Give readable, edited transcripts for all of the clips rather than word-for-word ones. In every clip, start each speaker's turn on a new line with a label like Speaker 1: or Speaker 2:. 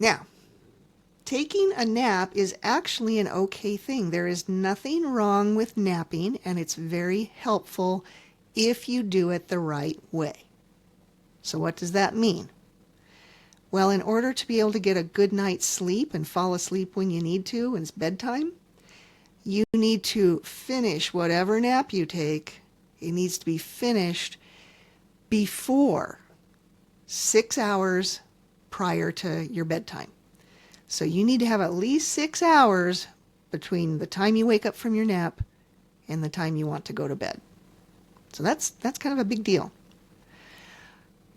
Speaker 1: Now, taking a nap is actually an okay thing. There is nothing wrong with napping, and it's very helpful if you do it the right way. So what does that mean? Well, in order to be able to get a good night's sleep and fall asleep when you need to when it's bedtime, you need to finish whatever nap you take. It needs to be finished before 6 hours prior to your bedtime. So you need to have at least 6 hours between the time you wake up from your nap and the time you want to go to bed. So that's kind of a big deal.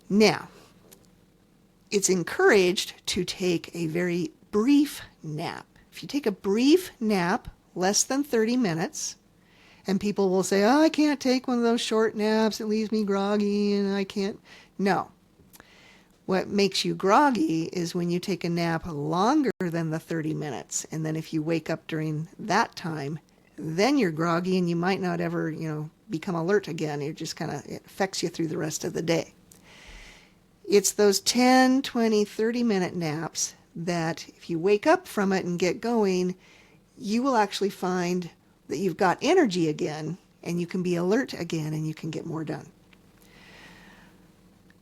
Speaker 1: Now, it's encouraged to take a very brief nap. If you take a brief nap, less than 30 minutes, and people will say, oh, I can't take one of those short naps, it leaves me groggy and I can't. No. What makes you groggy is when you take a nap longer than the 30 minutes, and then if you wake up during that time, then you're groggy and you might not ever, become alert again. It affects you through the rest of the day. It's those 10, 20, 30-minute naps that if you wake up from it and get going, you will actually find that you've got energy again and you can be alert again and you can get more done.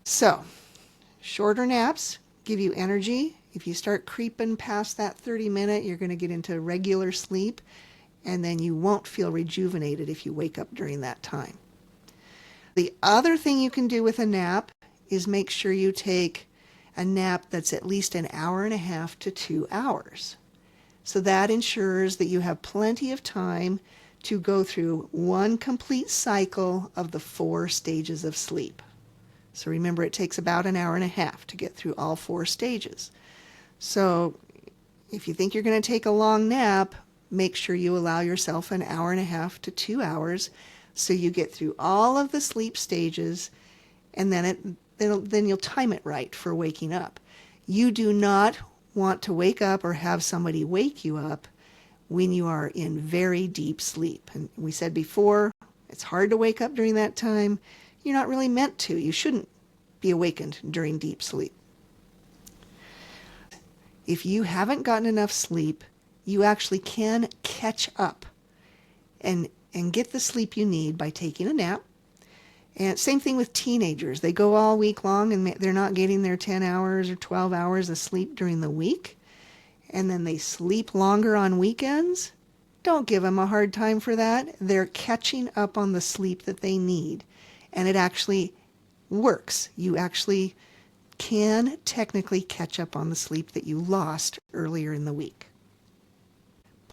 Speaker 1: So, shorter naps give you energy. If you start creeping past that 30-minute, you're going to get into regular sleep, and then you won't feel rejuvenated if you wake up during that time. The other thing you can do with a nap is make sure you take a nap that's at least an hour and a half to 2 hours. So that ensures that you have plenty of time to go through one complete cycle of the 4 stages of sleep. So remember, it takes about an hour and a half to get through all 4 stages. So if you think you're going to take a long nap, make sure you allow yourself an hour and a half to 2 hours so you get through all of the sleep stages, and then you'll time it right for waking up. You do not want to wake up or have somebody wake you up when you are in very deep sleep. And we said before, it's hard to wake up during that time. You're not really meant to. You shouldn't be awakened during deep sleep. If you haven't gotten enough sleep, you actually can catch up and get the sleep you need by taking a nap. And same thing with teenagers. They go all week long and they're not getting their 10 hours or 12 hours of sleep during the week. And then they sleep longer on weekends. Don't give them a hard time for that. They're catching up on the sleep that they need. And it actually works. You actually can technically catch up on the sleep that you lost earlier in the week.